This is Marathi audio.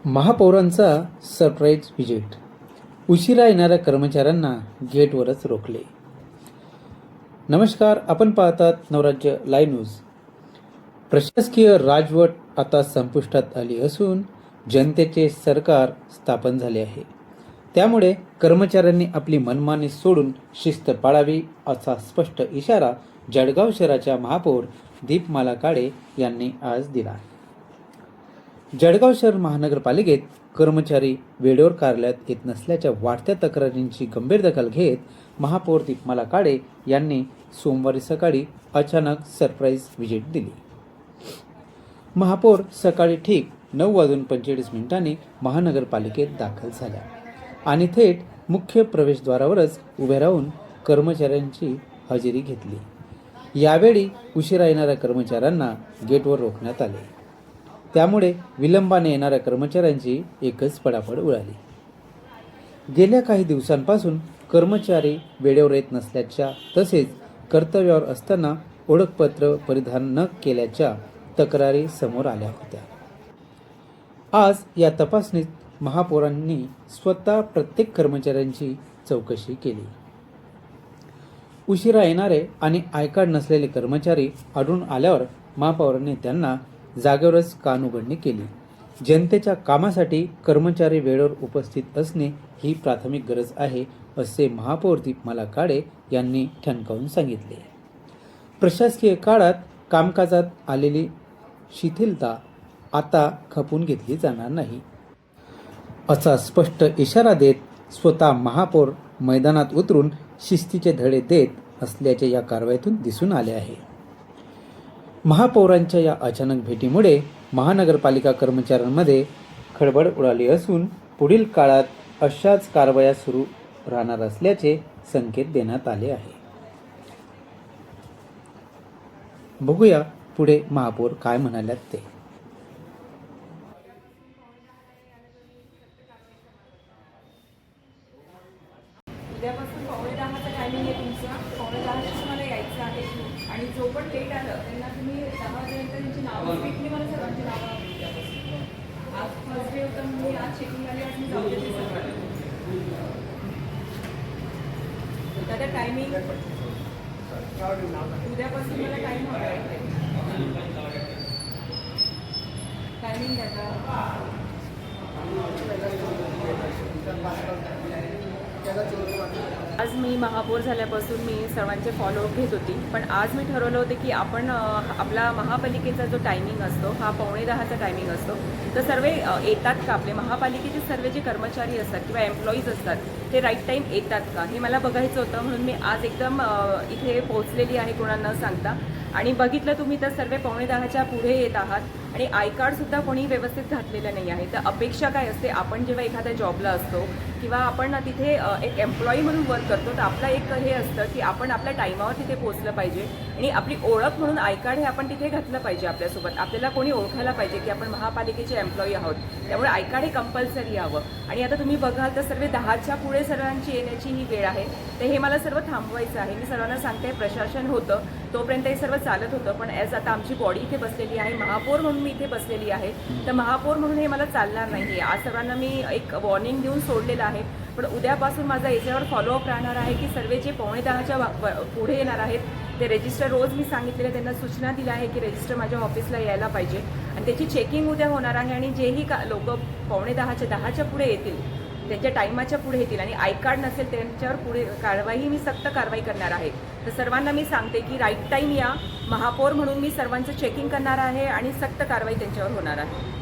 महापौरांचा सरप्राईज व्हिजिट. उशिरा येणाऱ्या कर्मचाऱ्यांना गेटवरच रोखले. नमस्कार, आपण पाहतात नवराज्य लाईव्ह न्यूज. प्रशासकीय राजवट आता संपुष्टात आली असून जनतेचे सरकार स्थापन झाले आहे. त्यामुळे कर्मचाऱ्यांनी आपली मनमानी सोडून शिस्त पाळावी असा स्पष्ट इशारा जळगाव शहराच्या महापौर दीपमाला काळे यांनी आज दिला. जळगाव शहर महानगरपालिकेत कर्मचारी वेळेवर कार्यालयात येत नसल्याच्या वाढत्या तक्रारींची गंभीर दखल घेत महापौर दीपमाला काळे यांनी सोमवारी सकाळी अचानक सरप्राईज व्हिजिट दिली. महापौर सकाळी ठीक 9:45 महानगरपालिकेत दाखल झाल्या आणि थेट मुख्य प्रवेशद्वारावरच उभे राहून कर्मचाऱ्यांची हजेरी घेतली. यावेळी उशिरा येणाऱ्या कर्मचाऱ्यांना गेटवर रोखण्यात आले. त्यामुळे विलंबाने येणाऱ्या कर्मचाऱ्यांची एकच पळापळ उडाली. गेल्या काही दिवसांपासून कर्मचारी वेळेवर येत नसल्याच्या तसेच कर्तव्यावर असताना ओळखपत्र परिधान न केल्याच्या तक्रारी समोर आल्या होत्या. आज या तपासणीत महापौरांनी स्वतः प्रत्येक कर्मचाऱ्यांची चौकशी केली. उशिरा येणारे आणि आय कार्ड नसलेले कर्मचारी आढळून आल्यावर महापौरांनी त्यांना जागेवरच कानउघडणी केली. जनतेच्या कामासाठी कर्मचारी वेळेवर उपस्थित असणे ही प्राथमिक गरज आहे असे महापौर दीपमाला काळे यांनी ठणकावून सांगितले. प्रशासकीय काळात कामकाजात आलेली शिथिलता आता खपून घेतली जाणार नाही असा स्पष्ट इशारा देत स्वतः महापौर मैदानात उतरून शिस्तीचे धडे देत असल्याचे या कारवाईतून दिसून आले आहे. महापौरांच्या या अचानक भेटीमुळे महानगरपालिका कर्मचाऱ्यांमध्ये खळबळ उडाली असून पुढील काळात अशाच कारवाया सुरू राहणार असल्याचे संकेत देण्यात आले आहे. बघूया पुढे महापौर काय म्हणाल्यात ते. उद्यापासून 9:45चा टायमिंग आहे तुमचा. 9:10च्या तुम्हाला यायचं आहे आणि जो पण लेट आलं त्यांना तुम्ही 10 वाजेपर्यंत त्यांची नावं स्ट्रिक्टली मला सर्वांची नावं आज फर्स्ट डे होतं मी आज चेकिंग आली आज मी जाऊ देते सगळं. दादा टायमिंग उद्यापासून मला टाईम हवा आहे. टायमिंग द्या. आज मी महापौर झाल्यापासून मी सर्वांचे फॉलोअप घेत होती, पण आज मी ठरवलं होतं की आपण आपला महापालिकेचा जो टायमिंग असतो हा 9:45चा टायमिंग असतो. तर सर्व येतात का, आपले महापालिकेचे सर्व जे कर्मचारी असतात किंवा एम्प्लॉईज असतात ते राईट टाईम येतात का हे मला बघायचं होतं. म्हणून मी आज एकदम इथे पोहोचलेली आहे कोणा न सांगता. आणि बघितलं तुम्ही तर सर्व 9:45च्या पुढे येत आहात आणि आय कार्डसुद्धा कोणी व्यवस्थित घातलेलं नाही आहे. तर अपेक्षा काय असते, आपण जेव्हा एखाद्या जॉबला असतो किंवा आपण तिथे एक एम्प्लॉई म्हणून वर्क करतो तर आपलं एक हे असतं की आपण आपल्या टाईमावर तिथे पोहोचलं पाहिजे आणि आपली ओळख म्हणून आय कार्ड हे आपण तिथे घातलं पाहिजे आपल्यासोबत. आपल्याला कोणी ओळखायला पाहिजे की आपण महापालिकेचे एम्प्लॉई आहोत. त्यामुळे आय कार्ड हे कंपल्सरी हवं. आणि आता तुम्ही बघाल तर सर्व 10च्या पुढे सर्वांची येण्याची ही वेळ आहे. तर हे मला सर्व थांबवायचं आहे. मी सर्वांना सांगते, प्रशासन होतं तोपर्यंत हे सर्व चालत होतं, पण ॲज आता आमची बॉडी इथे बसलेली आहे, महापौर म्हणून मी इथे बसलेली आहे, तर महापौर म्हणून हे मला चालणार नाही. आज सर्वांना मी एक वॉर्निंग देऊन सोडलेलं आहे. पण उद्यापासून माझा याच्यावर फॉलोअप राहणार आहे की सर्व जे 9:45च्या पुढे येणार आहेत ते रजिस्टर रोज मी सांगितलेलं त्यांना सूचना दिल्या आहे की रजिस्टर माझ्या ऑफिसला यायला पाहिजे आणि त्याची चेकिंग उद्या होणार आहे. आणि जेही लोक 9:45च्या पुढे येतील त्यांच्या टाईमाच्या पुढे येतील आणि आय कार्ड नसेल त्यांच्यावर पुढे कारवाई मी सक्त कारवाई करणार आहे. तर सर्वांना मी सांगते की राईट टाईम या. महापौर म्हणून मी सर्वांचं चेकिंग करणार आहे आणि सक्त कारवाई त्यांच्यावर होणार आहे.